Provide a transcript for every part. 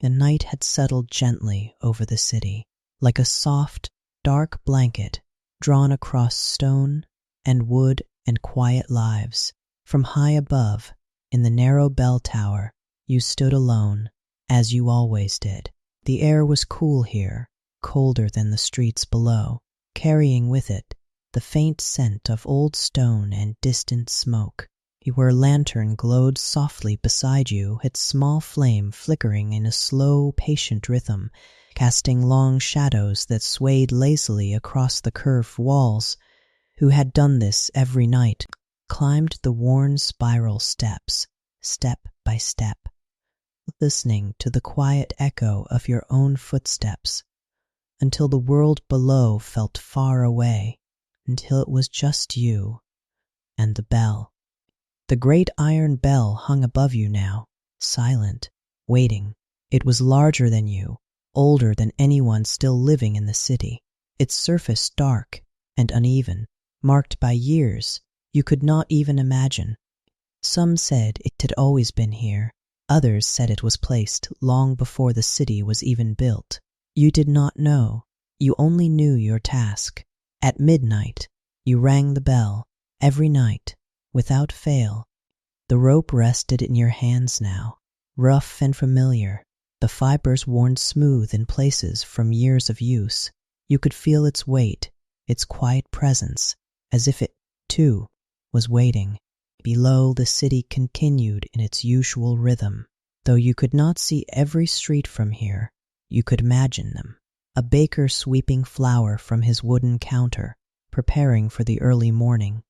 The night had settled gently over the city, like a soft, dark blanket drawn across stone and wood and quiet lives. From high above, in the narrow bell tower, you stood alone, as you always did. The air was cool here, colder than the streets below, carrying with it the faint scent of old stone and distant smoke. Your lantern glowed softly beside you, its small flame flickering in a slow, patient rhythm, casting long shadows that swayed lazily across the curved walls. Who had done this every night, climbed the worn spiral steps, step by step, listening to the quiet echo of your own footsteps, until the world below felt far away, until it was just you and the bell. The great iron bell hung above you now, silent, waiting. It was larger than you, older than anyone still living in the city, its surface dark and uneven, marked by years you could not even imagine. Some said it had always been here. Others said it was placed long before the city was even built. You did not know. You only knew your task. At midnight, you rang the bell, every night, without fail. The rope rested in your hands now, rough and familiar, the fibers worn smooth in places from years of use. You could feel its weight, its quiet presence, as if it, too, was waiting. Below, the city continued in its usual rhythm. Though you could not see every street from here, you could imagine them. A baker sweeping flour from his wooden counter, preparing for the early morning.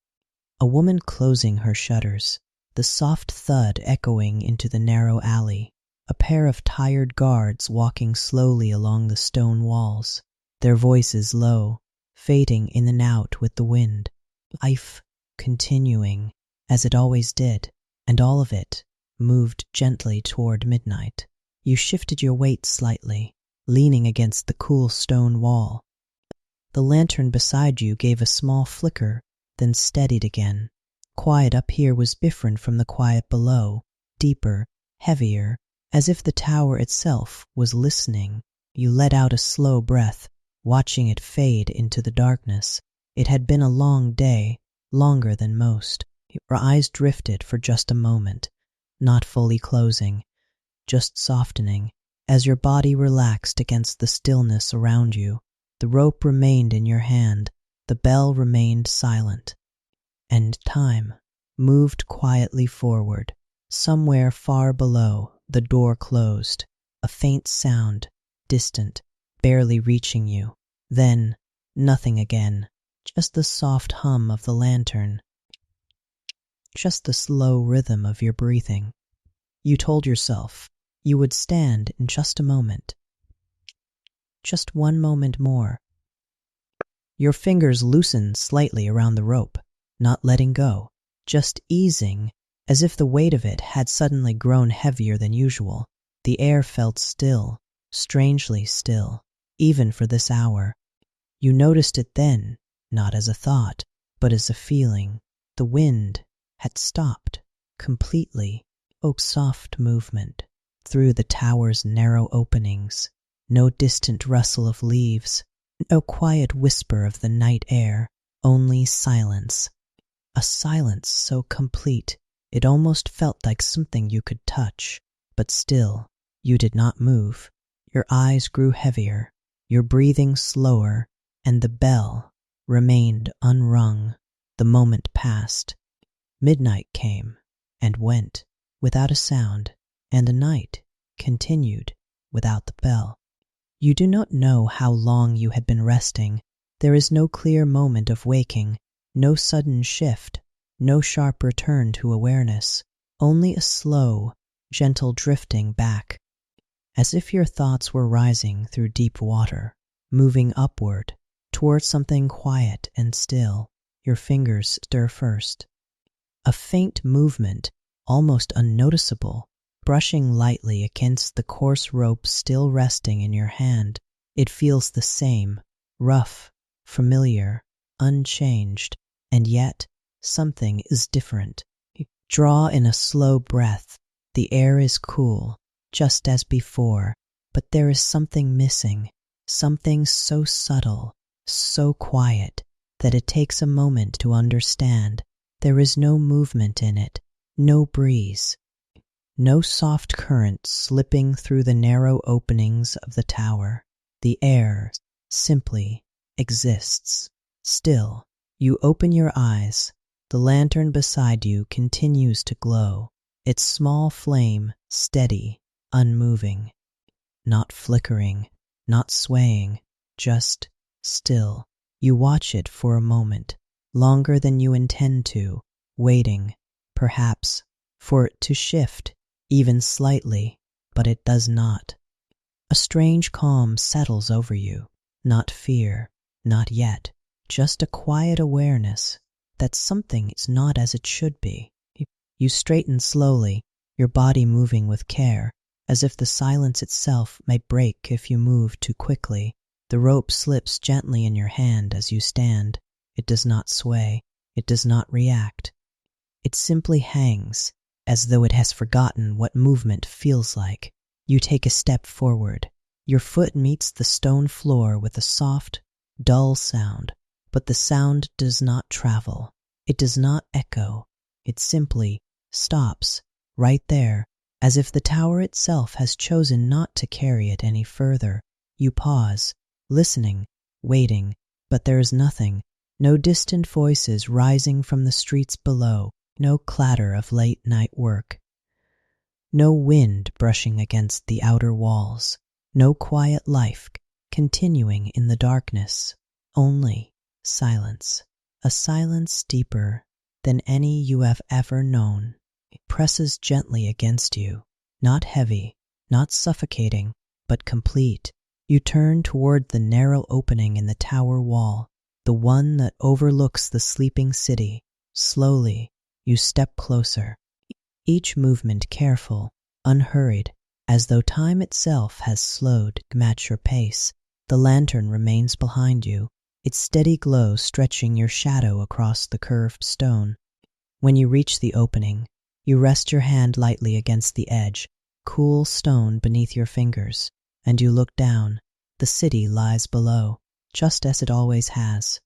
A woman closing her shutters, the soft thud echoing into the narrow alley. A pair of tired guards walking slowly along the stone walls, their voices low, fading in and out with the wind. Life continuing as it always did, and all of it moved gently toward midnight. You shifted your weight slightly, leaning against the cool stone wall. The lantern beside you gave a small flicker, then steadied again. Quiet up here was different from the quiet below, deeper, heavier, as if the tower itself was listening. You let out a slow breath, watching it fade into the darkness. It had been a long day, longer than most. Your eyes drifted for just a moment, not fully closing, just softening. As your body relaxed against the stillness around you, the rope remained in your hand, the bell remained silent, and time moved quietly forward. Somewhere far below, the door closed, a faint sound, distant, barely reaching you. Then, nothing again, just the soft hum of the lantern, just the slow rhythm of your breathing. You told yourself you would stand in just a moment. Just one moment more. Your fingers loosened slightly around the rope, not letting go, just easing, as if the weight of it had suddenly grown heavier than usual. The air felt still, strangely still, even for this hour. You noticed it then, not as a thought, but as a feeling. The wind had stopped completely. Oh, soft movement through the tower's narrow openings. No distant rustle of leaves, no quiet whisper of the night air, only silence. A silence so complete it almost felt like something you could touch, but still you did not move. Your eyes grew heavier, your breathing slower, and the bell remained unrung. The moment passed. Midnight came and went without a sound, and the night continued without the bell. You do not know how long you had been resting. There is no clear moment of waking, no sudden shift, no sharp return to awareness, only a slow, gentle drifting back, as if your thoughts were rising through deep water, moving upward toward something quiet and still. Your fingers stir first. A faint movement, almost unnoticeable, brushing lightly against the coarse rope still resting in your hand. It feels the same, rough, familiar, unchanged, and yet something is different. Draw in a slow breath. The air is cool, just as before, but there is something missing, something so subtle, so quiet, that it takes a moment to understand. There is no movement in it, no breeze, no soft current slipping through the narrow openings of the tower. The air simply exists. Still, you open your eyes. The lantern beside you continues to glow, its small flame steady, unmoving, not flickering, not swaying, just still. You watch it for a moment, longer than you intend to, waiting, perhaps, for it to shift, even slightly, but it does not. A strange calm settles over you, not fear, not yet, just a quiet awareness that something is not as it should be. You straighten slowly, your body moving with care, as if the silence itself might break if you move too quickly. The rope slips gently in your hand as you stand. It does not sway, it does not react. It simply hangs, as though it has forgotten what movement feels like. You take a step forward. Your foot meets the stone floor with a soft, dull sound, but the sound does not travel. It does not echo. It simply stops right there, as if the tower itself has chosen not to carry it any further. You pause, listening, waiting, but there is nothing. No distant voices rising from the streets below, no clatter of late-night work, no wind brushing against the outer walls, no quiet life continuing in the darkness, only silence, a silence deeper than any you have ever known. It presses gently against you, not heavy, not suffocating, but complete. You turn toward the narrow opening in the tower wall, the one that overlooks the sleeping city. Slowly, you step closer, each movement careful, unhurried, as though time itself has slowed to match your pace. The lantern remains behind you, its steady glow stretching your shadow across the curved stone. When you reach the opening, you rest your hand lightly against the edge, cool stone beneath your fingers, and you look down. The city lies below, just as it always has.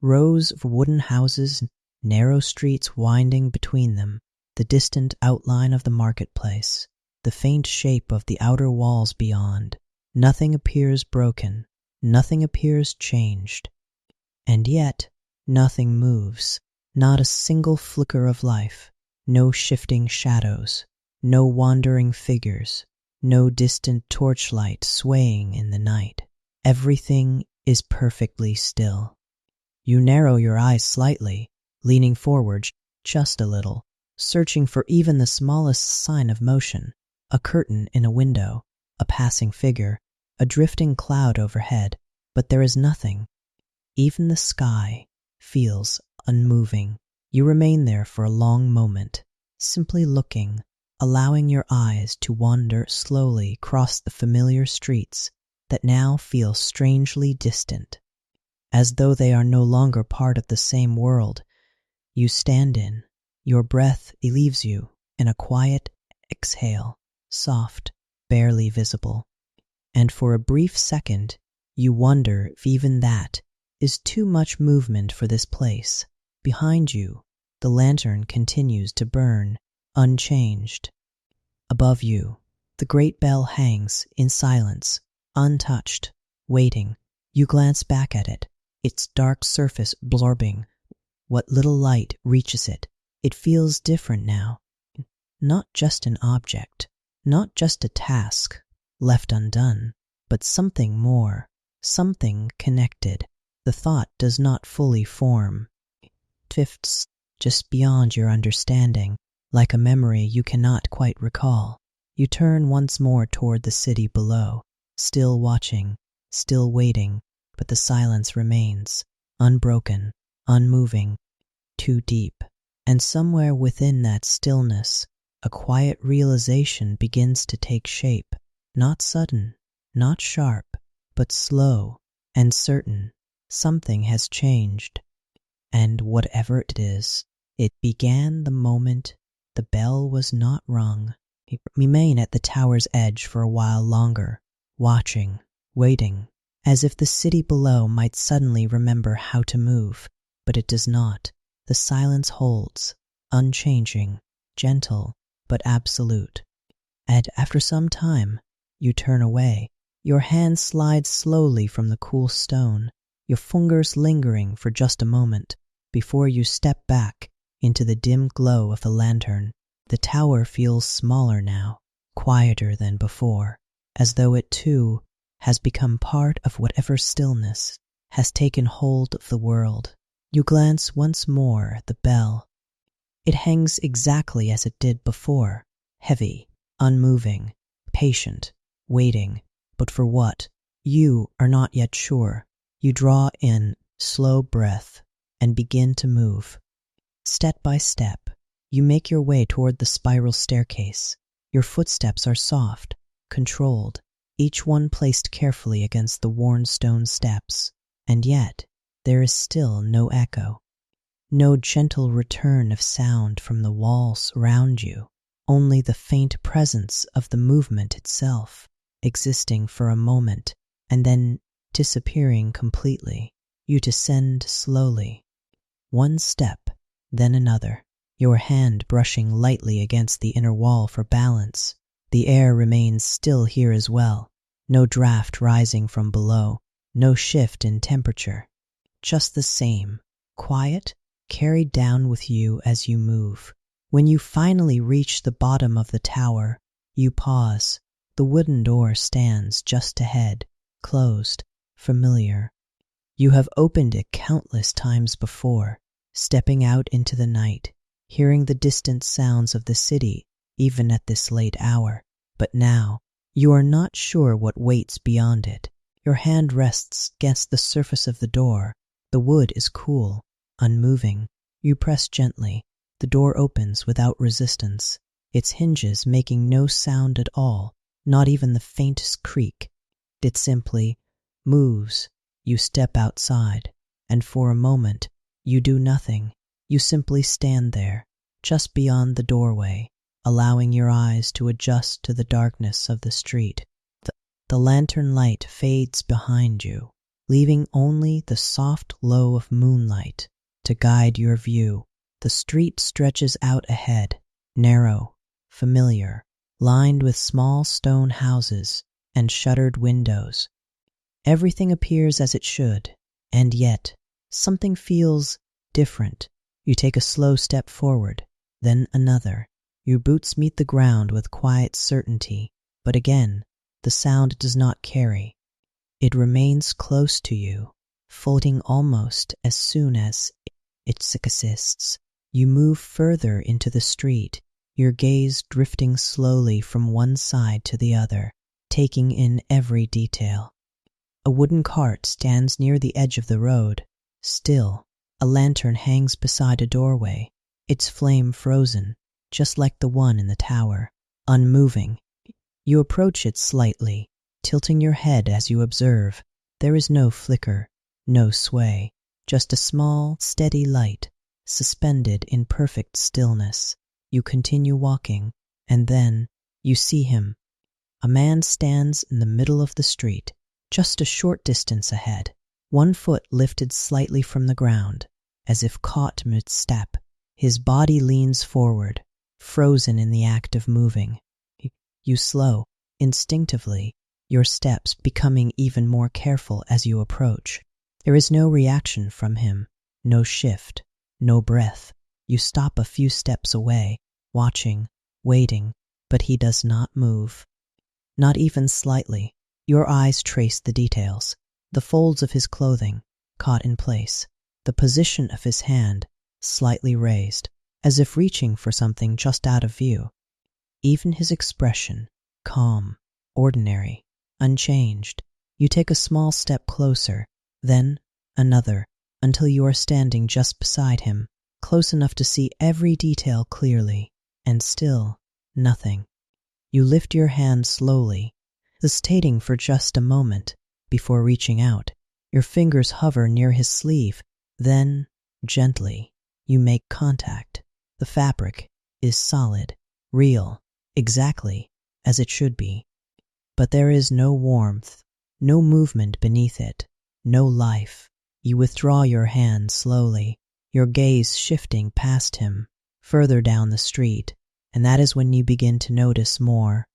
Rows of wooden houses, narrow streets winding between them, the distant outline of the marketplace, the faint shape of the outer walls beyond. Nothing appears broken, nothing appears changed. And yet, nothing moves, not a single flicker of life, no shifting shadows, no wandering figures, no distant torchlight swaying in the night. Everything is perfectly still. You narrow your eyes slightly, leaning forward just a little, searching for even the smallest sign of motion, a curtain in a window, a passing figure, a drifting cloud overhead, but there is nothing. Even the sky feels unmoving. You remain there for a long moment, simply looking, allowing your eyes to wander slowly across the familiar streets that now feel strangely distant, as though they are no longer part of the same world you stand in. Your breath leaves you in a quiet exhale, soft, barely visible, and for a brief second you wonder if even that is too much movement for this place. Behind you, the lantern continues to burn, unchanged. Above you, the great bell hangs in silence, untouched, waiting. You glance back at it, its dark surface blorbing. What little light reaches it, it feels different now. Not just an object, not just a task left undone, but something more, something connected. The thought does not fully form. It drifts just beyond your understanding, like a memory you cannot quite recall. You turn once more toward the city below, still watching, still waiting, but the silence remains, unbroken, unmoving, too deep. And somewhere within that stillness, a quiet realization begins to take shape, not sudden, not sharp, but slow and certain. Something has changed, and whatever it is, it began the moment the bell was not rung. He remained at the tower's edge for a while longer, watching, waiting, as if the city below might suddenly remember how to move, but it does not. The silence holds, unchanging, gentle, but absolute. And after some time, you turn away. Your hand slides slowly from the cool stone, your fingers lingering for just a moment before you step back into the dim glow of the lantern. The tower feels smaller now, quieter than before, as though it too has become part of whatever stillness has taken hold of the world. You glance once more at the bell. It hangs exactly as it did before, heavy, unmoving, patient, waiting, but for what? You are not yet sure. You draw in slow breath and begin to move. Step by step, you make your way toward the spiral staircase. Your footsteps are soft, controlled, each one placed carefully against the worn stone steps, and yet there is still no echo, no gentle return of sound from the walls around you, only the faint presence of the movement itself, existing for a moment and then disappearing completely. You descend slowly, one step, then another, your hand brushing lightly against the inner wall for balance. The air remains still here as well, no draft rising from below, no shift in temperature, just the same, quiet, carried down with you as you move. When you finally reach the bottom of the tower, you pause. The wooden door stands just ahead, closed, familiar. You have opened it countless times before, stepping out into the night, hearing the distant sounds of the city even at this late hour. But now, you are not sure what waits beyond it. Your hand rests against the surface of the door. The wood is cool, unmoving. You press gently. The door opens without resistance, its hinges making no sound at all, not even the faintest creak. It simply moves. You step outside, and for a moment, you do nothing. You simply stand there, just beyond the doorway, allowing your eyes to adjust to the darkness of the street. The lantern light fades behind you, leaving only the soft glow of moonlight to guide your view. The street stretches out ahead, narrow, familiar, lined with small stone houses and shuttered windows. Everything appears as it should, and yet something feels different. You take a slow step forward, then another. Your boots meet the ground with quiet certainty, but again, the sound does not carry. It remains close to you, floating almost as soon as it exists. You move further into the street, your gaze drifting slowly from one side to the other, taking in every detail. A wooden cart stands near the edge of the road, still. A lantern hangs beside a doorway, its flame frozen, just like the one in the tower, unmoving. You approach it slightly, tilting your head as you observe. There is no flicker, no sway, just a small, steady light, suspended in perfect stillness. You continue walking, and then you see him. A man stands in the middle of the street, just a short distance ahead, one foot lifted slightly from the ground, as if caught mid-step. His body leans forward, frozen in the act of moving. You slow, instinctively, your steps becoming even more careful as you approach. There is no reaction from him, no shift, no breath. You stop a few steps away, watching, waiting, but he does not move. Not even slightly. Your eyes trace the details, the folds of his clothing, caught in place, the position of his hand, slightly raised, as if reaching for something just out of view. Even his expression, calm, ordinary, unchanged. You take a small step closer, then another, until you are standing just beside him, close enough to see every detail clearly, and still nothing. You lift your hand slowly, hesitating for just a moment before reaching out. Your fingers hover near his sleeve, then, gently, you make contact. The fabric is solid, real, exactly as it should be. But there is no warmth, no movement beneath it, no life. You withdraw your hand slowly, your gaze shifting past him, further down the street, and that is when you begin to notice more.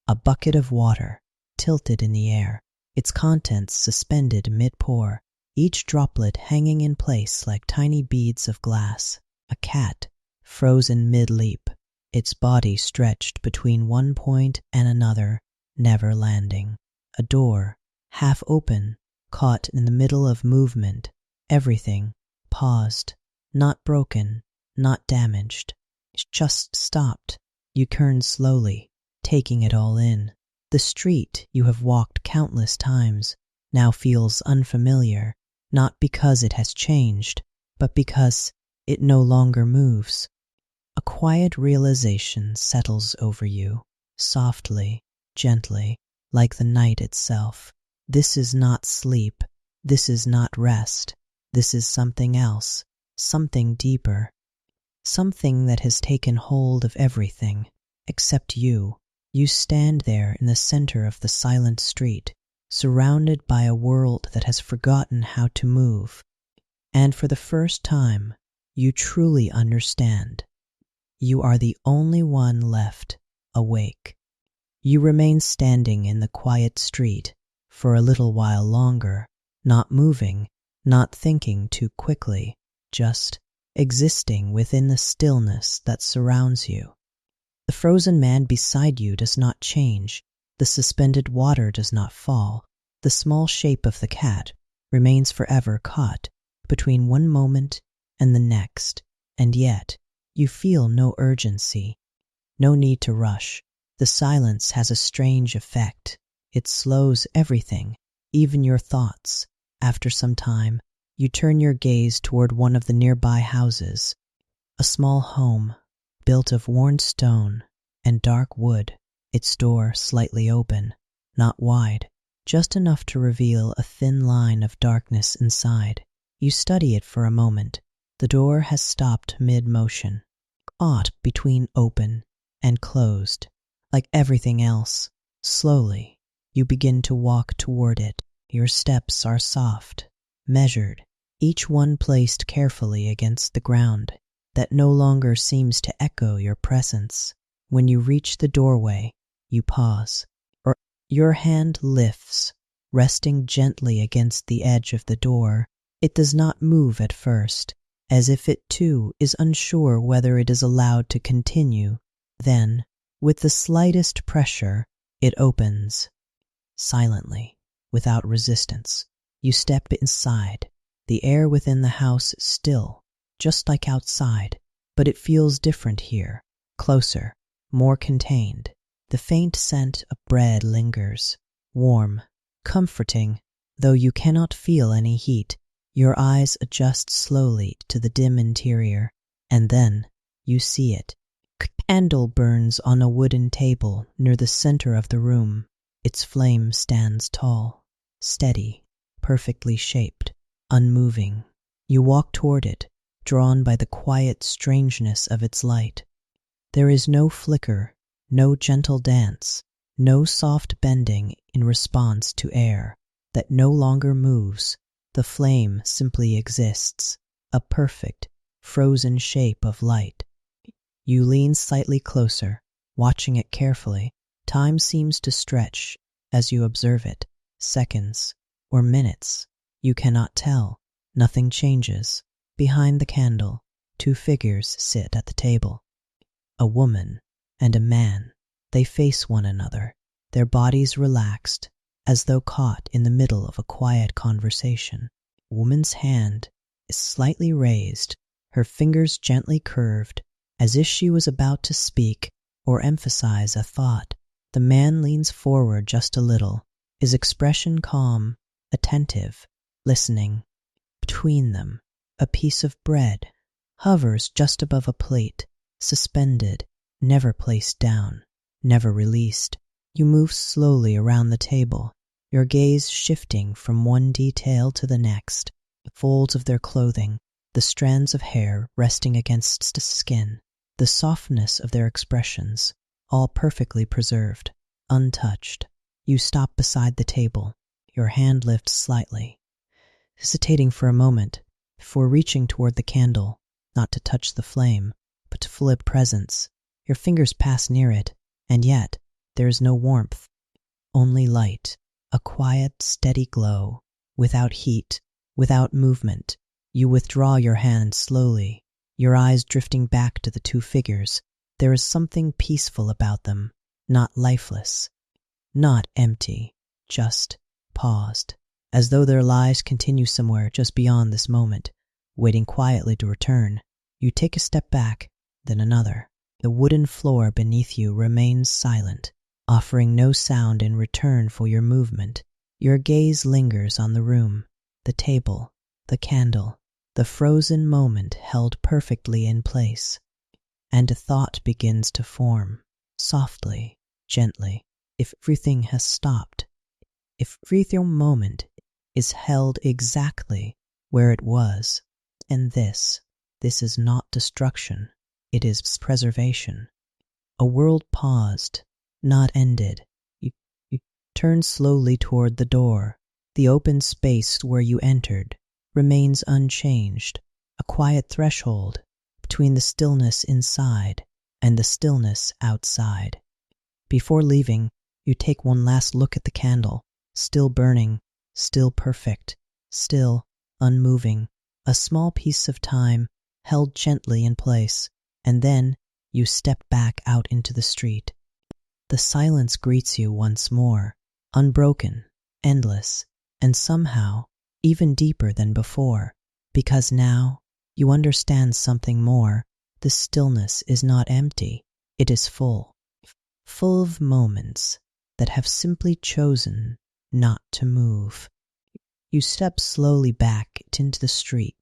A bucket of water, tilted in the air, its contents suspended mid-pour, each droplet hanging in place like tiny beads of glass. A cat, frozen mid-leap, its body stretched between one point and another, never landing. A door, half open, caught in the middle of movement, everything paused, not broken, not damaged, just stopped. You turn slowly, taking it all in. The street you have walked countless times now feels unfamiliar, not because it has changed, but because it no longer moves. A quiet realization settles over you, softly, gently, like the night itself. This is not sleep. This is not rest. This is something else, something deeper, something that has taken hold of everything except you. You stand there in the center of the silent street, surrounded by a world that has forgotten how to move. And for the first time, you truly understand. You are the only one left awake. You remain standing in the quiet street for a little while longer, not moving, not thinking too quickly, just existing within the stillness that surrounds you. The frozen man beside you does not change. The suspended water does not fall. The small shape of the cat remains forever caught between one moment and the next, and yet you feel no urgency, no need to rush. The silence has a strange effect. It slows everything, even your thoughts. After some time, you turn your gaze toward one of the nearby houses, a small home built of worn stone and dark wood, its door slightly open, not wide, just enough to reveal a thin line of darkness inside. You study it for a moment. The door has stopped mid-motion, caught between open and closed. Like everything else, slowly, you begin to walk toward it. Your steps are soft, measured, each one placed carefully against the ground that no longer seems to echo your presence. When you reach the doorway, you pause, or your hand lifts, resting gently against the edge of the door. It does not move at first, as if it too is unsure whether it is allowed to continue. Then, with the slightest pressure, it opens. Silently, without resistance, you step inside. The air within the house is still, just like outside, but it feels different here, closer, more contained. The faint scent of bread lingers, warm, comforting, though you cannot feel any heat. Your eyes adjust slowly to the dim interior, and then you see it. A candle burns on a wooden table near the center of the room. Its flame stands tall, steady, perfectly shaped, unmoving. You walk toward it, drawn by the quiet strangeness of its light. There is no flicker, no gentle dance, no soft bending in response to air that no longer moves. The flame simply exists, a perfect, frozen shape of light. You lean slightly closer, watching it carefully. Time seems to stretch as you observe it, seconds or minutes. You cannot tell. Nothing changes. Behind the candle, two figures sit at the table. A woman and a man. They face one another, their bodies relaxed, as though caught in the middle of a quiet conversation. The woman's hand is slightly raised, her fingers gently curved, as if she was about to speak or emphasize a thought. The man leans forward just a little, his expression calm, attentive, listening. Between them, a piece of bread hovers just above a plate, suspended, never placed down, never released. You move slowly around the table, your gaze shifting from one detail to the next. The folds of their clothing, the strands of hair resting against the skin, the softness of their expressions, all perfectly preserved, untouched. You stop beside the table. Your hand lifts slightly, hesitating for a moment before reaching toward the candle, not to touch the flame, but to feel its presence. Your fingers pass near it, and yet there is no warmth, only light, a quiet, steady glow, without heat, without movement. You withdraw your hand slowly, your eyes drifting back to the two figures. There is something peaceful about them, not lifeless, not empty, just paused, as though their lives continue somewhere just beyond this moment, waiting quietly to return. You take a step back, then another. The wooden floor beneath you remains silent, offering no sound in return for your movement. Your gaze lingers on the room, the table, the candle, the frozen moment held perfectly in place. And a thought begins to form, softly, gently. If everything has stopped, if every moment is held exactly where it was, and this is not destruction, it is preservation. A world paused, not ended. You turn slowly toward the door. The open space where you entered remains unchanged, a quiet threshold between the stillness inside and the stillness outside. Before leaving, you take one last look at the candle, still burning, still perfect, still unmoving, a small piece of time held gently in place, and then you step back out into the street. The silence greets you once more, unbroken, endless, and somehow even deeper than before, because now you understand something more. The stillness is not empty, it is full of moments that have simply chosen not to move. You step slowly back into the street,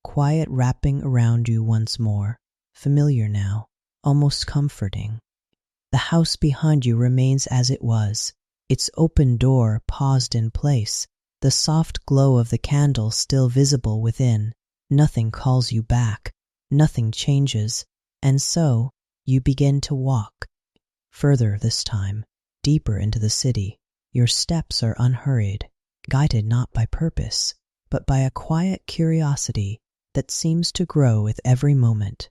quiet wrapping around you once more, familiar now, almost comforting. The house behind you remains as it was, its open door paused in place, the soft glow of the candle still visible within. Nothing calls you back, nothing changes, and so you begin to walk. Further this time, deeper into the city. Your steps are unhurried, guided not by purpose, but by a quiet curiosity that seems to grow with every moment.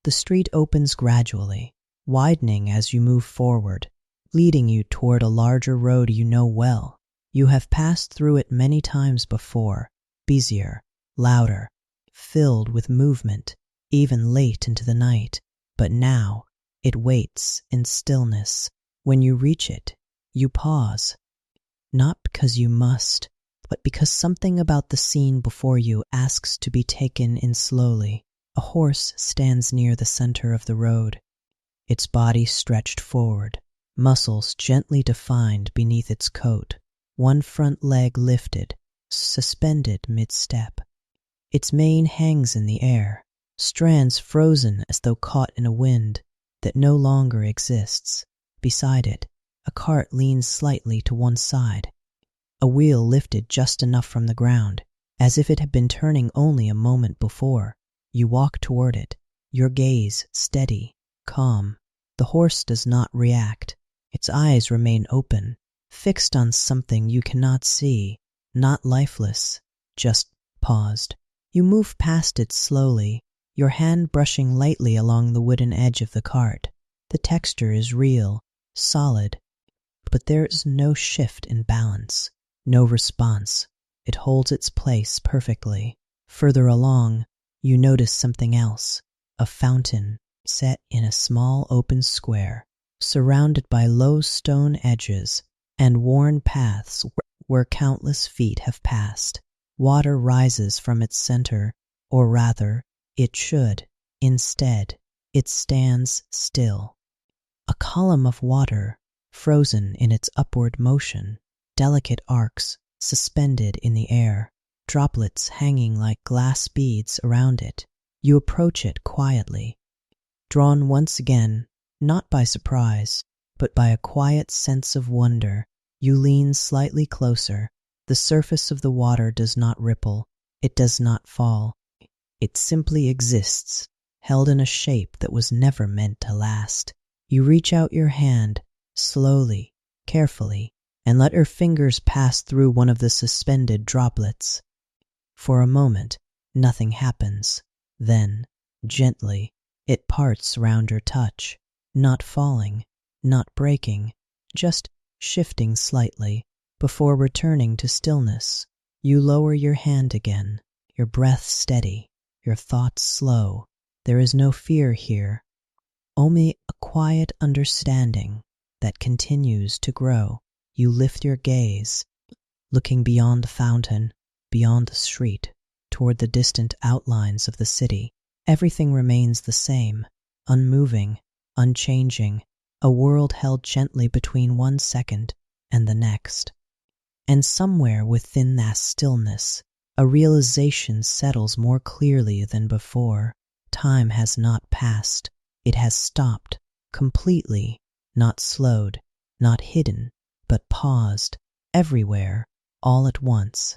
The street opens gradually, widening as you move forward, leading you toward a larger road you know well. You have passed through it many times before, busier, louder, filled with movement, even late into the night. But now it waits in stillness. When you reach it, you pause, not because you must, but because something about the scene before you asks to be taken in slowly. A horse stands near the center of the road, its body stretched forward, muscles gently defined beneath its coat, one front leg lifted, suspended mid-step. Its mane hangs in the air, strands frozen as though caught in a wind that no longer exists. Beside it, a cart leans slightly to one side, a wheel lifted just enough from the ground, as if it had been turning only a moment before. You walk toward it, your gaze steady, calm. The horse does not react. Its eyes remain open, fixed on something you cannot see, not lifeless, just paused. You move past it slowly, your hand brushing lightly along the wooden edge of the cart. The texture is real, solid, but there is no shift in balance, no response. It holds its place perfectly. Further along, you notice something else, a fountain set in a small open square, surrounded by low stone edges and worn paths where countless feet have passed. Water rises from its center, or rather, it should. Instead, it stands still. A column of water, frozen in its upward motion, delicate arcs suspended in the air, droplets hanging like glass beads around it. You approach it quietly, drawn once again, not by surprise, but by a quiet sense of wonder. You lean slightly closer. The surface of the water does not ripple, it does not fall. It simply exists, held in a shape that was never meant to last. You reach out your hand, slowly, carefully, and let her fingers pass through one of the suspended droplets. For a moment, nothing happens. Then, gently, it parts round your touch, not falling, not breaking, just shifting slightly. Before returning to stillness, you lower your hand again, your breath steady, your thoughts slow. There is no fear here, only a quiet understanding that continues to grow. You lift your gaze, looking beyond the fountain, beyond the street, toward the distant outlines of the city. Everything remains the same, unmoving, unchanging, a world held gently between one second and the next. And somewhere within that stillness, a realization settles more clearly than before. Time has not passed. It has stopped, completely, not slowed, not hidden, but paused, everywhere, all at once.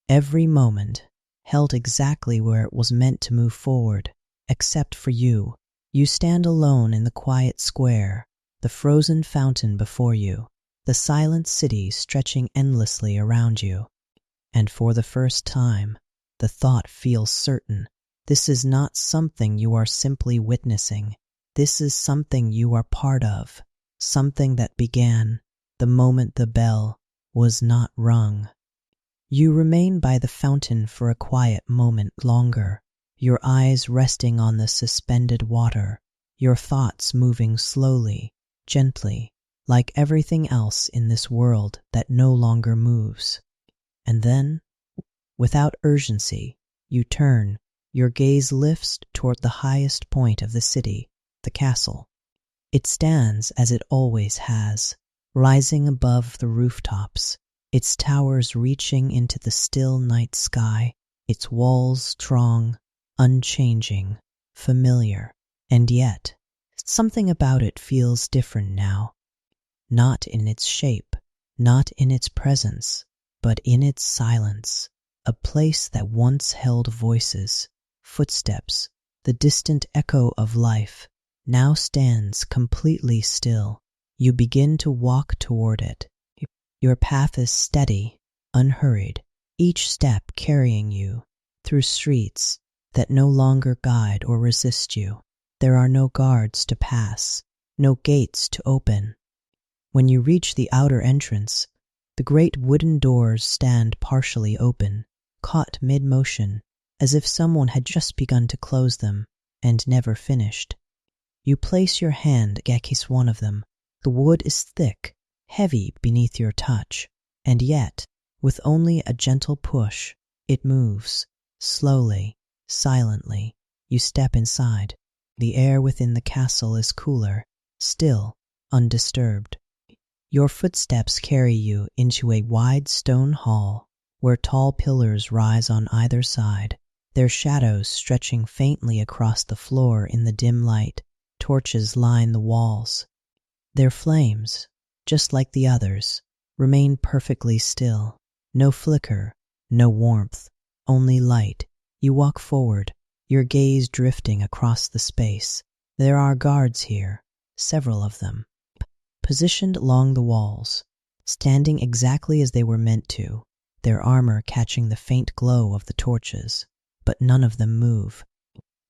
Every moment held exactly where it was meant to move forward, except for you. You stand alone in the quiet square, the frozen fountain before you, the silent city stretching endlessly around you. And for the first time, the thought feels certain. This is not something you are simply witnessing. This is something you are part of, something that began the moment the bell was not rung. You remain by the fountain for a quiet moment longer, your eyes resting on the suspended water, your thoughts moving slowly, gently, like everything else in this world that no longer moves. And then, without urgency, you turn, your gaze lifts toward the highest point of the city, the castle. It stands as it always has, rising above the rooftops, its towers reaching into the still night sky, its walls strong, unchanging, familiar. And yet, something about it feels different now. Not in its shape, not in its presence, but in its silence. A place that once held voices, footsteps, the distant echo of life, now stands completely still. You begin to walk toward it. Your path is steady, unhurried, each step carrying you through streets that no longer guide or resist you. There are no guards to pass, no gates to open. When you reach the outer entrance, the great wooden doors stand partially open, caught mid-motion, as if someone had just begun to close them and never finished. You place your hand against one of them. The wood is thick, heavy beneath your touch, and yet, with only a gentle push, it moves. Slowly, silently, you step inside. The air within the castle is cooler, still, undisturbed. Your footsteps carry you into a wide stone hall where tall pillars rise on either side, their shadows stretching faintly across the floor in the dim light. Torches line the walls. Their flames, just like the others, remain perfectly still. No flicker, no warmth, only light. You walk forward, your gaze drifting across the space. There are guards here, several of them, positioned along the walls, standing exactly as they were meant to, their armor catching the faint glow of the torches, but none of them move.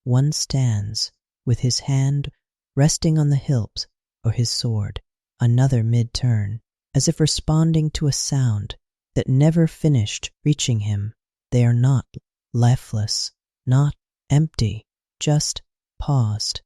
One stands, with his hand resting on the hilt or his sword, another mid-turn, as if responding to a sound that never finished reaching him. They are not lifeless, not empty, just paused.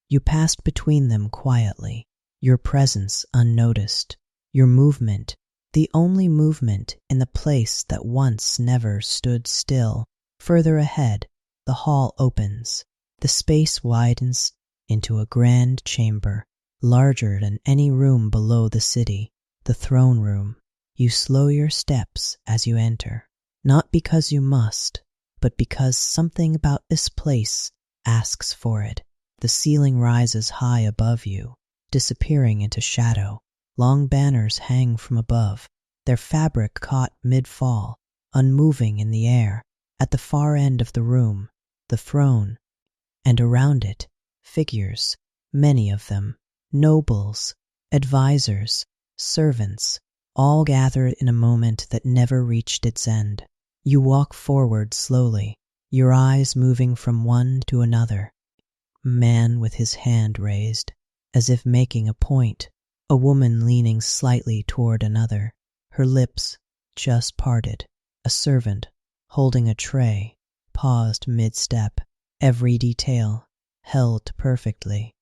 You passed between them quietly, your presence unnoticed, your movement, the only movement in the place that once never stood still. Further ahead, the hall opens. The space widens into a grand chamber, larger than any room below the city, the throne room. You slow your steps as you enter, not because you must, but because something about this place asks for it. The ceiling rises high above you, disappearing into shadow. Long banners hang from above, their fabric caught mid-fall, unmoving in the air. At the far end of the room, the throne, and around it, figures, many of them, nobles, advisors, servants, all gathered in a moment that never reached its end. You walk forward slowly, your eyes moving from one to another. Man with his hand raised, as if making a point. A woman leaning slightly toward another, her lips just parted. A servant, holding a tray, paused mid-step, every detail held perfectly.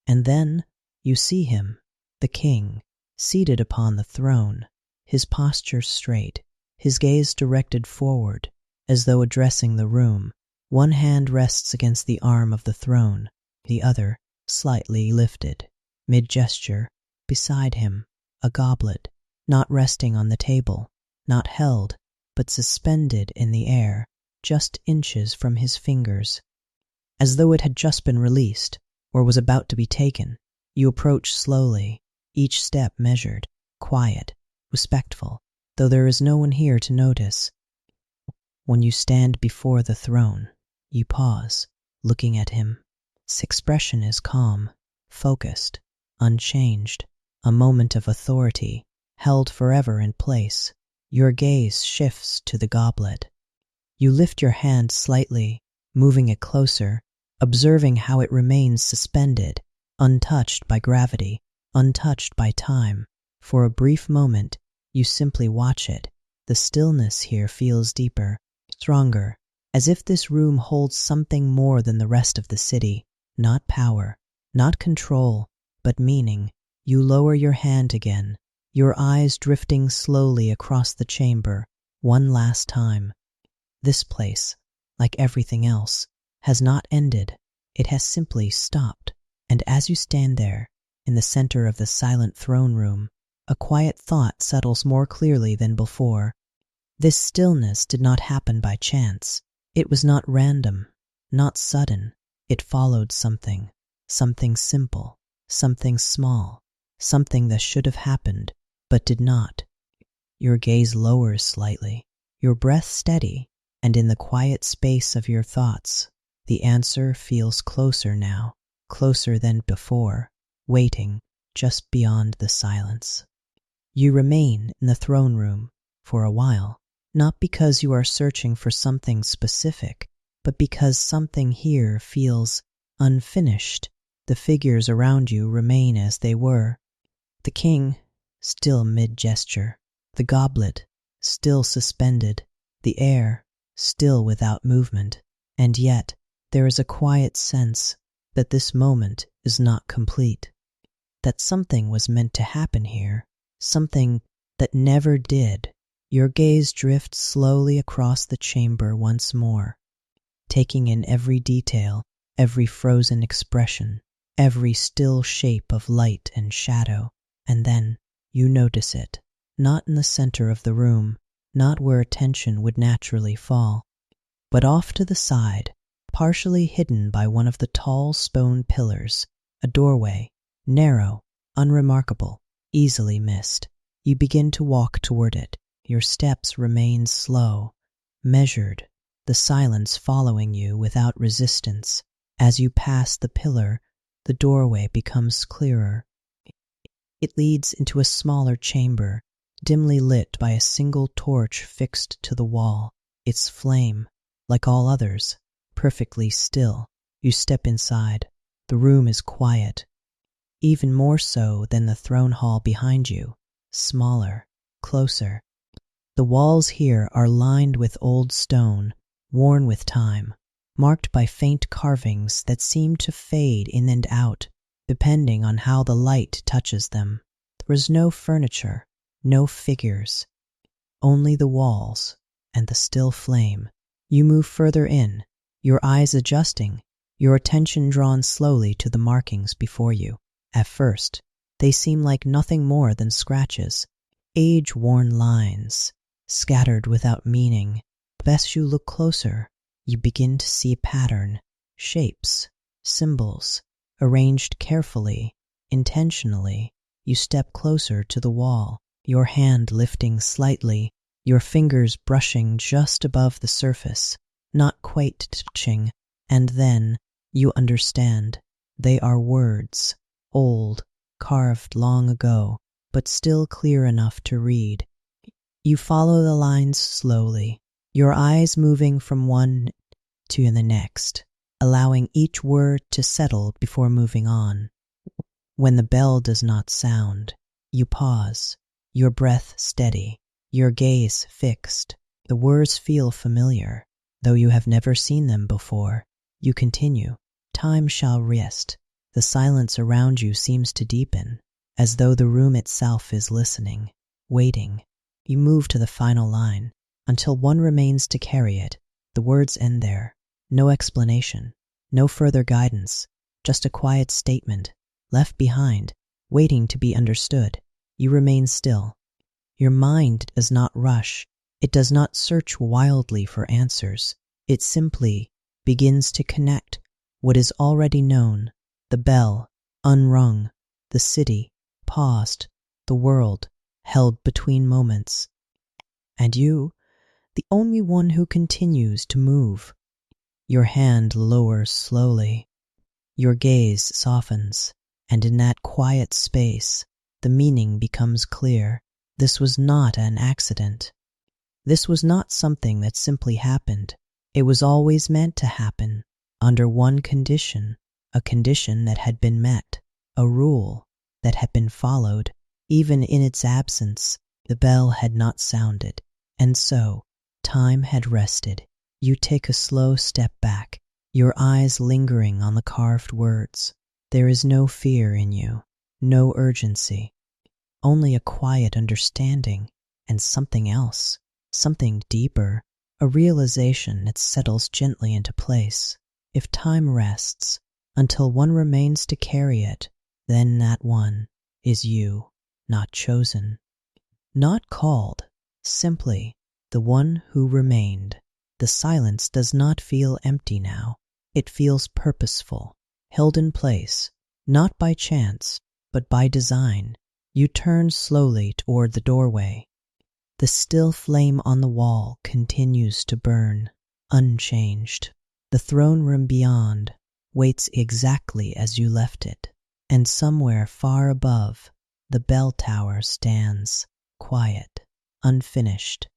And then you see him, the king, seated upon the throne, his posture straight, his gaze directed forward, as though addressing the room. One hand rests against the arm of the throne, the other slightly lifted. Mid-gesture, beside him, a goblet, not resting on the table, not held, but suspended in the air, just inches from his fingers. As though it had just been released, or was about to be taken, you approach slowly, each step measured, quiet, respectful, though there is no one here to notice. When you stand before the throne, you pause, looking at him. His expression is calm, focused, unchanged, a moment of authority, held forever in place. Your gaze shifts to the goblet. You lift your hand slightly, moving it closer, observing how it remains suspended, untouched by gravity, untouched by time. For a brief moment, you simply watch it. The stillness here feels deeper, stronger, as if this room holds something more than the rest of the city. Not power, not control, but meaning. You lower your hand again, your eyes drifting slowly across the chamber, one last time. This place, like everything else, has not ended. It has simply stopped. And as you stand there, in the center of the silent throne room, a quiet thought settles more clearly than before. This stillness did not happen by chance. It was not random, not sudden. It followed something simple, something small, something that should have happened, but did not. Your gaze lowers slightly, your breath steady, and in the quiet space of your thoughts, the answer feels closer now, closer than before, waiting just beyond the silence. You remain in the throne room for a while, not because you are searching for something specific, but because something here feels unfinished. The figures around you remain as they were. The king, still mid-gesture, the goblet, still suspended, the air, still without movement, and yet there is a quiet sense that this moment is not complete, that something was meant to happen here, something that never did. Your gaze drifts slowly across the chamber once more, taking in every detail, every frozen expression, every still shape of light and shadow, and then you notice it, not in the center of the room, not where attention would naturally fall, but off to the side, partially hidden by one of the tall stone pillars, a doorway, narrow, unremarkable, easily missed. You begin to walk toward it. Your steps remain slow, measured, the silence following you without resistance. As you pass the pillar, the doorway becomes clearer. It leads into a smaller chamber, dimly lit by a single torch fixed to the wall, its flame, like all others, perfectly still. You step inside. The room is quiet, even more so than the throne hall behind you, smaller, closer. The walls here are lined with old stone, worn with time, marked by faint carvings that seem to fade in and out, depending on how the light touches them. There is no furniture, no figures, only the walls and the still flame. You move further in, your eyes adjusting, your attention drawn slowly to the markings before you. At first, they seem like nothing more than scratches, age-worn lines, scattered without meaning. As you look closer, you begin to see pattern, shapes, symbols, arranged carefully, intentionally. You step closer to the wall, your hand lifting slightly, your fingers brushing just above the surface, not quite touching, and then you understand. They are words, old, carved long ago, but still clear enough to read. You follow the lines slowly, your eyes moving from one to the next, allowing each word to settle before moving on. When the bell does not sound, you pause, your breath steady, your gaze fixed. The words feel familiar, though you have never seen them before. You continue. Time shall rest. The silence around you seems to deepen, as though the room itself is listening, waiting. You move to the final line, until one remains to carry it. The words end there. No explanation, no further guidance, just a quiet statement, left behind, waiting to be understood. You remain still. Your mind does not rush. It does not search wildly for answers. It simply begins to connect what is already known. The bell, unrung, the city, paused, the world, held between moments. And you, the only one who continues to move. Your hand lowers slowly. Your gaze softens, and in that quiet space, the meaning becomes clear. This was not an accident. This was not something that simply happened. It was always meant to happen, under one condition, a condition that had been met, a rule that had been followed. Even in its absence, the bell had not sounded, and so time had rested. You take a slow step back, your eyes lingering on the carved words. There is no fear in you, no urgency, only a quiet understanding and something else, something deeper, a realization that settles gently into place. If time rests until one remains to carry it, then that one is you, not chosen, not called, simply the one who remained. The silence does not feel empty now. It feels purposeful, held in place, not by chance, but by design. You turn slowly toward the doorway. The still flame on the wall continues to burn, unchanged. The throne room beyond waits exactly as you left it, and somewhere far above, the bell tower stands, quiet, unfinished.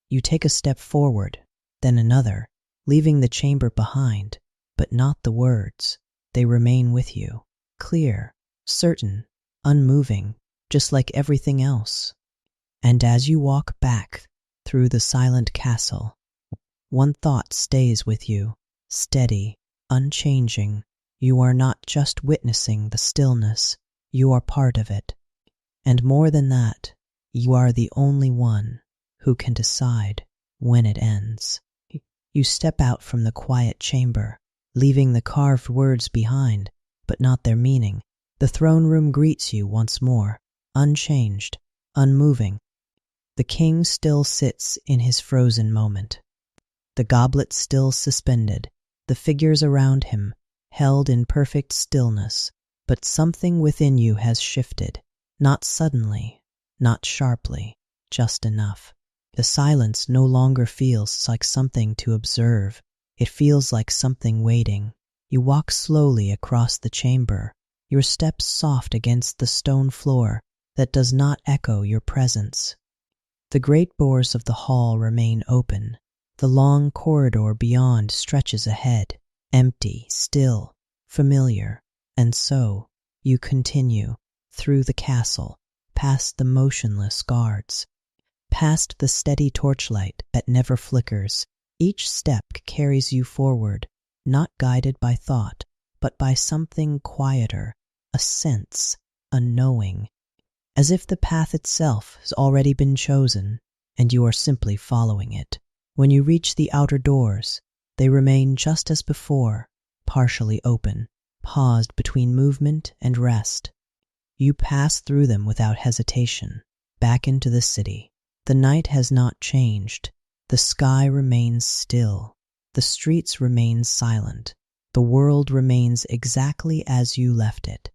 You take a step forward, then another, leaving the chamber behind, but not the words. They remain with you, clear, certain, unmoving, just like everything else. And as you walk back through the silent castle, one thought stays with you, steady, unchanging. You are not just witnessing the stillness, you are part of it. And more than that, you are the only one who can decide when it ends. You step out from the quiet chamber, leaving the carved words behind, but not their meaning. The throne room greets you once more, unchanged, unmoving. The king still sits in his frozen moment, the goblet still suspended, the figures around him held in perfect stillness. But something within you has shifted, not suddenly, not sharply, just enough. The silence no longer feels like something to observe. It feels like something waiting. You walk slowly across the chamber, your steps soft against the stone floor that does not echo your presence. The great doors of the hall remain open. The long corridor beyond stretches ahead, empty, still, familiar. And so, you continue, through the castle, past the motionless guards, past the steady torchlight that never flickers. Each step carries you forward, not guided by thought, but by something quieter, a sense, a knowing, as if the path itself has already been chosen, and you are simply following it. When you reach the outer doors, they remain just as before, partially open, paused between movement and rest. You pass through them without hesitation, back into the city. The night has not changed. The sky remains still. The streets remain silent. The world remains exactly as you left it.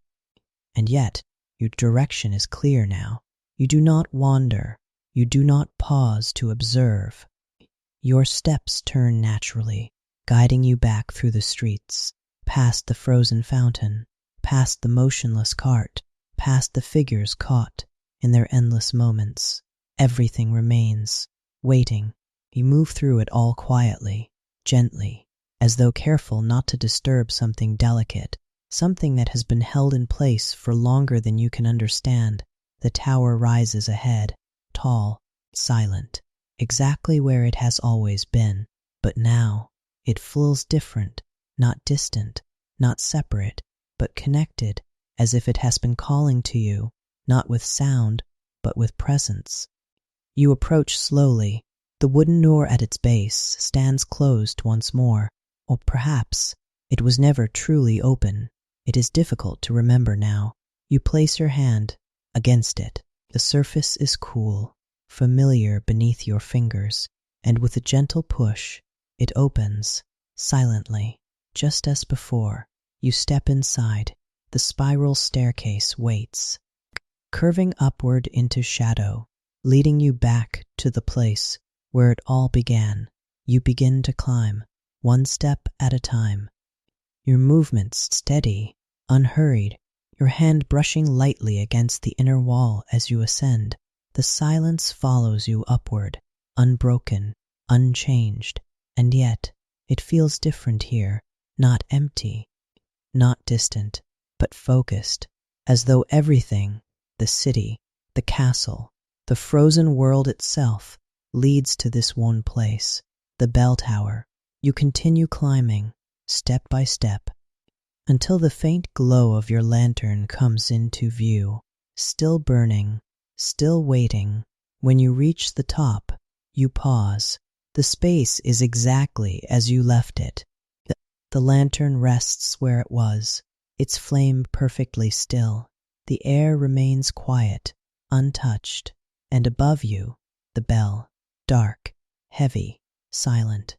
And yet, your direction is clear now. You do not wander. You do not pause to observe. Your steps turn naturally, guiding you back through the streets, past the frozen fountain, past the motionless cart, past the figures caught in their endless moments. Everything remains, waiting. You move through it all quietly, gently, as though careful not to disturb something delicate, something that has been held in place for longer than you can understand. The tower rises ahead, tall, silent, exactly where it has always been. But now, it feels different, not distant, not separate, but connected, as if it has been calling to you, not with sound, but with presence. You approach slowly. The wooden door at its base stands closed once more, or perhaps it was never truly open. It is difficult to remember now. You place your hand against it. The surface is cool, familiar beneath your fingers, and with a gentle push, it opens, silently, just as before. You step inside. The spiral staircase waits, curving upward into shadow, leading you back to the place where it all began. You begin to climb, one step at a time. Your movements steady, unhurried, your hand brushing lightly against the inner wall as you ascend. The silence follows you upward, unbroken, unchanged, and yet it feels different here, not empty, not distant, but focused, as though everything, the city, the castle, the frozen world itself, leads to this one place, the bell tower. You continue climbing, step by step, until the faint glow of your lantern comes into view, still burning, still waiting. When you reach the top, you pause. The space is exactly as you left it. The lantern rests where it was, its flame perfectly still. The air remains quiet, untouched, and above you, the bell, dark, heavy, silent.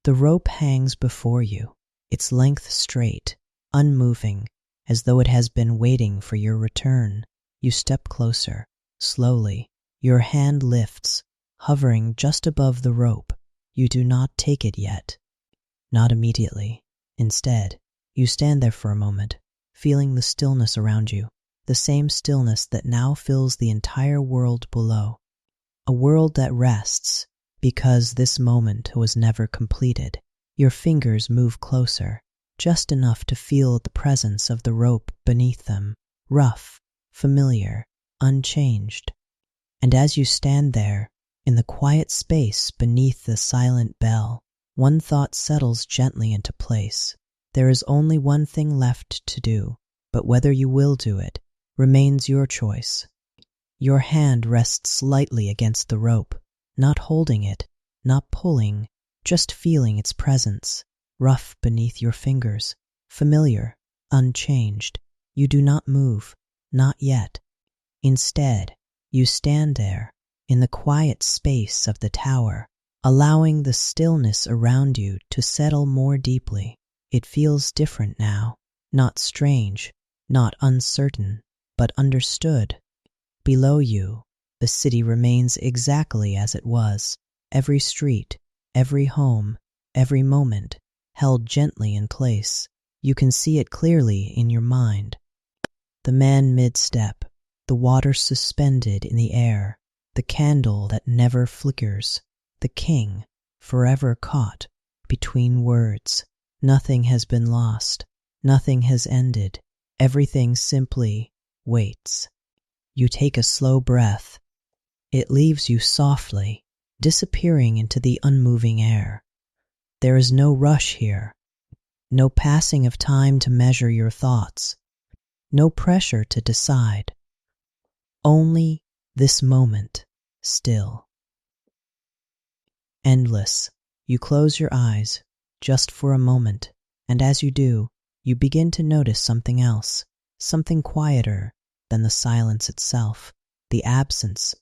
The rope hangs before you, its length straight, unmoving, as though it has been waiting for your return. You step closer, slowly. Your hand lifts, hovering just above the rope. You do not take it yet. Not immediately. Instead, you stand there for a moment, feeling the stillness around you, the same stillness that now fills the entire world below. A world that rests, because this moment was never completed. Your fingers move closer, just enough to feel the presence of the rope beneath them, rough, familiar, unchanged. And as you stand there, in the quiet space beneath the silent bell, one thought settles gently into place. There is only one thing left to do, but whether you will do it remains your choice. Your hand rests lightly against the rope, not holding it, not pulling, just feeling its presence, rough beneath your fingers, familiar, unchanged. You do not move, not yet. Instead, you stand there, in the quiet space of the tower, allowing the stillness around you to settle more deeply. It feels different now, not strange, not uncertain, but understood. Below you, the city remains exactly as it was. Every street, every home, every moment, held gently in place. You can see it clearly in your mind. The man mid-step, the water suspended in the air, the candle that never flickers, the king, forever caught between words. Nothing has been lost, nothing has ended, everything simply waits. You take a slow breath. It leaves you softly, disappearing into the unmoving air. There is no rush here, no passing of time to measure your thoughts, no pressure to decide. Only this moment, still. Endless. You close your eyes, just for a moment, and as you do, you begin to notice something else, something quieter than the silence itself, the absence,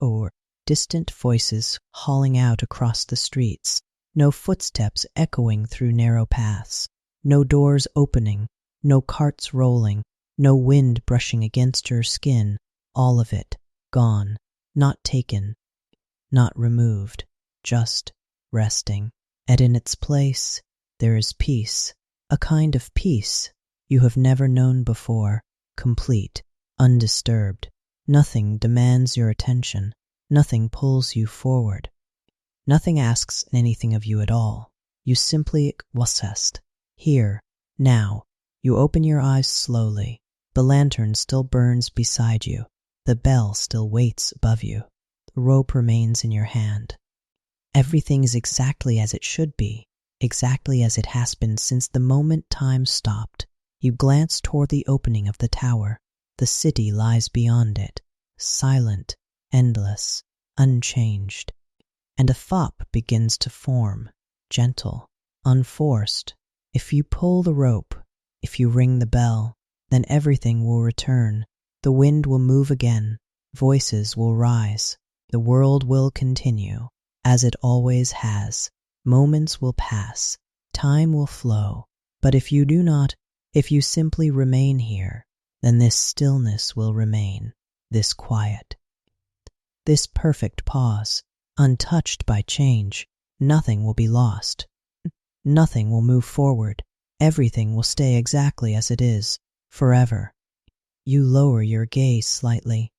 or distant voices hauling out across the streets, no footsteps echoing through narrow paths, no doors opening, no carts rolling, no wind brushing against your skin, all of it gone, not taken, not removed, just resting. And in its place, there is peace, a kind of peace you have never known before, complete, undisturbed. Nothing demands your attention. Nothing pulls you forward. Nothing asks anything of you at all. You simply exist. Here, now. You open your eyes slowly. The lantern still burns beside you. The bell still waits above you. The rope remains in your hand. Everything is exactly as it should be, exactly as it has been since the moment time stopped. You glance toward the opening of the tower. The city lies beyond it, silent, endless, unchanged. And a thought begins to form, gentle, unforced. If you pull the rope, if you ring the bell, then everything will return. The wind will move again. Voices will rise. The world will continue, as it always has. Moments will pass. Time will flow. But if you do not, if you simply remain here, then this stillness will remain, this quiet, this perfect pause, untouched by change. Nothing will be lost. Nothing will move forward. Everything will stay exactly as it is, forever. You lower your gaze slightly,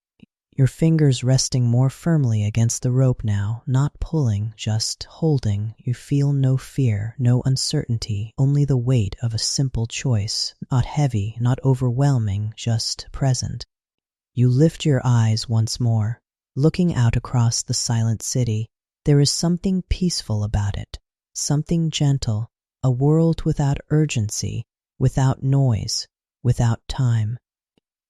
your fingers resting more firmly against the rope now, not pulling, just holding. You feel no fear, no uncertainty, only the weight of a simple choice, not heavy, not overwhelming, just present. You lift your eyes once more, looking out across the silent city. There is something peaceful about it, something gentle, a world without urgency, without noise, without time.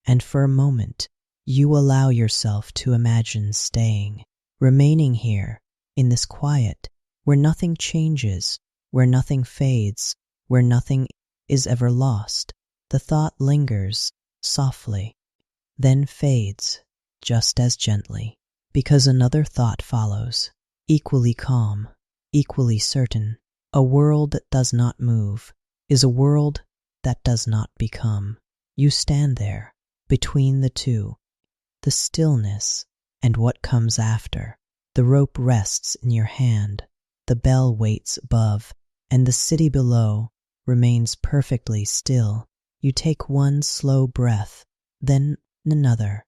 And for a moment, you allow yourself to imagine staying, remaining here, in this quiet, where nothing changes, where nothing fades, where nothing is ever lost. The thought lingers, softly, then fades, just as gently, because another thought follows, equally calm, equally certain. A world that does not move is a world that does not become. You stand there, between the two, the stillness and what comes after. The rope rests in your hand, the bell waits above, and the city below remains perfectly still. You take one slow breath, then another,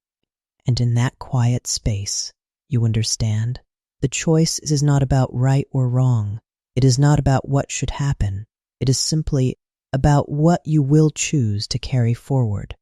and in that quiet space, you understand. The choice is not about right or wrong. It is not about what should happen. It is simply about what you will choose to carry forward.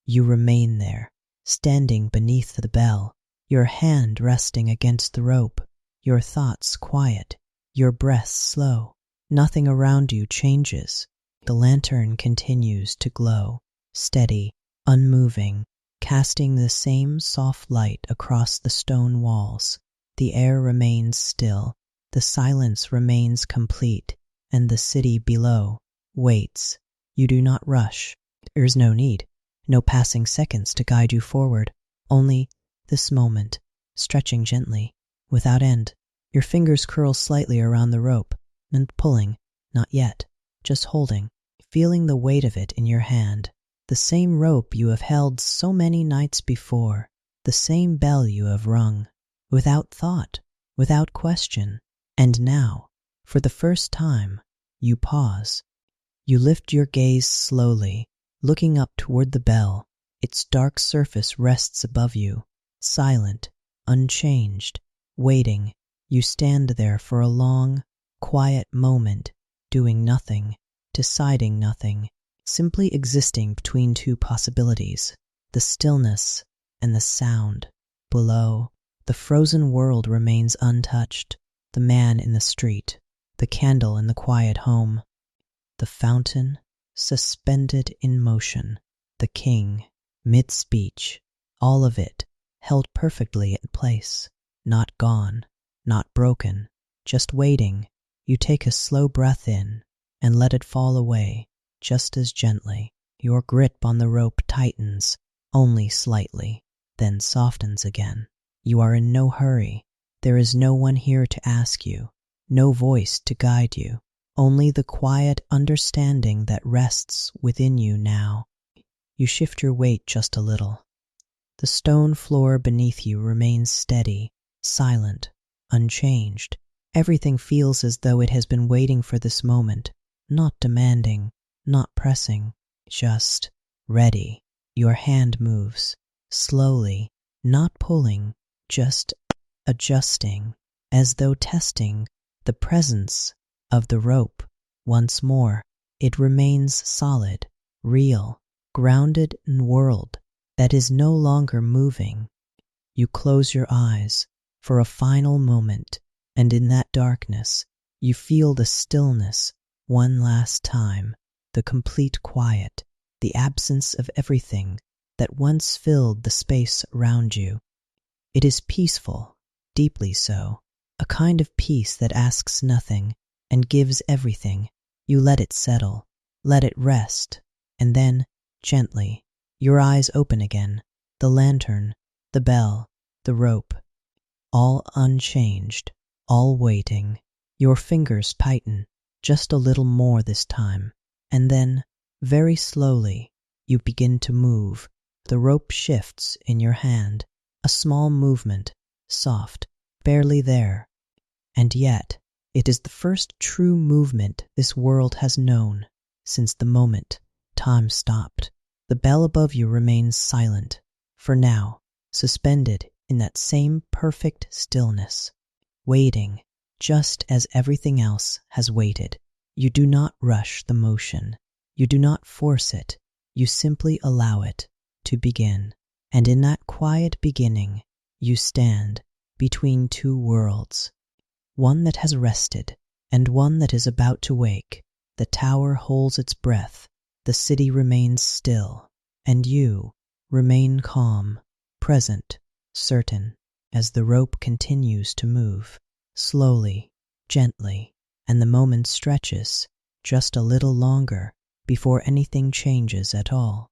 You remain there, standing beneath the bell, your hand resting against the rope, your thoughts quiet, your breath slow. Nothing around you changes. The lantern continues to glow, steady, unmoving, casting the same soft light across the stone walls. The air remains still, the silence remains complete, and the city below waits. You do not rush. There is no need. No passing seconds to guide you forward, only this moment, stretching gently, without end. Your fingers curl slightly around the rope, and pulling, not yet, just holding, feeling the weight of it in your hand. The same rope you have held so many nights before, the same bell you have rung, without thought, without question. And now, for the first time, you pause. You lift your gaze slowly, looking up toward the bell. Its dark surface rests above you, silent, unchanged, waiting. You stand there for a long, quiet moment, doing nothing, deciding nothing, simply existing between two possibilities, the stillness and the sound. Below, the frozen world remains untouched, the man in the street, the candle in the quiet home, the fountain suspended in motion, the king, mid-speech, all of it held perfectly in place, not gone, not broken, just waiting. You take a slow breath in and let it fall away, just as gently. Your grip on the rope tightens, only slightly, then softens again. You are in no hurry. There is no one here to ask you, no voice to guide you. Only the quiet understanding that rests within you now. You shift your weight just a little. The stone floor beneath you remains steady, silent, unchanged. Everything feels as though it has been waiting for this moment, not demanding, not pressing, just ready. Your hand moves, slowly, not pulling, just adjusting, as though testing the presence of the rope. Once more, it remains solid, real, grounded in a world that is no longer moving. You close your eyes for a final moment, and in that darkness, you feel the stillness one last time, the complete quiet, the absence of everything that once filled the space around you. It is peaceful, deeply so, a kind of peace that asks nothing and gives everything. You let it settle, let it rest, and then, gently, your eyes open again, the lantern, the bell, the rope, all unchanged, all waiting. Your fingers tighten, just a little more this time, and then, very slowly, you begin to move. The rope shifts in your hand, a small movement, soft, barely there. And yet, it is the first true movement this world has known since the moment time stopped. The bell above you remains silent, for now, suspended in that same perfect stillness, waiting just as everything else has waited. You do not rush the motion. You do not force it. You simply allow it to begin. And in that quiet beginning, you stand between two worlds, one that has rested and one that is about to wake. The tower holds its breath, the city remains still, and you remain calm, present, certain, as the rope continues to move, slowly, gently, and the moment stretches just a little longer before anything changes at all.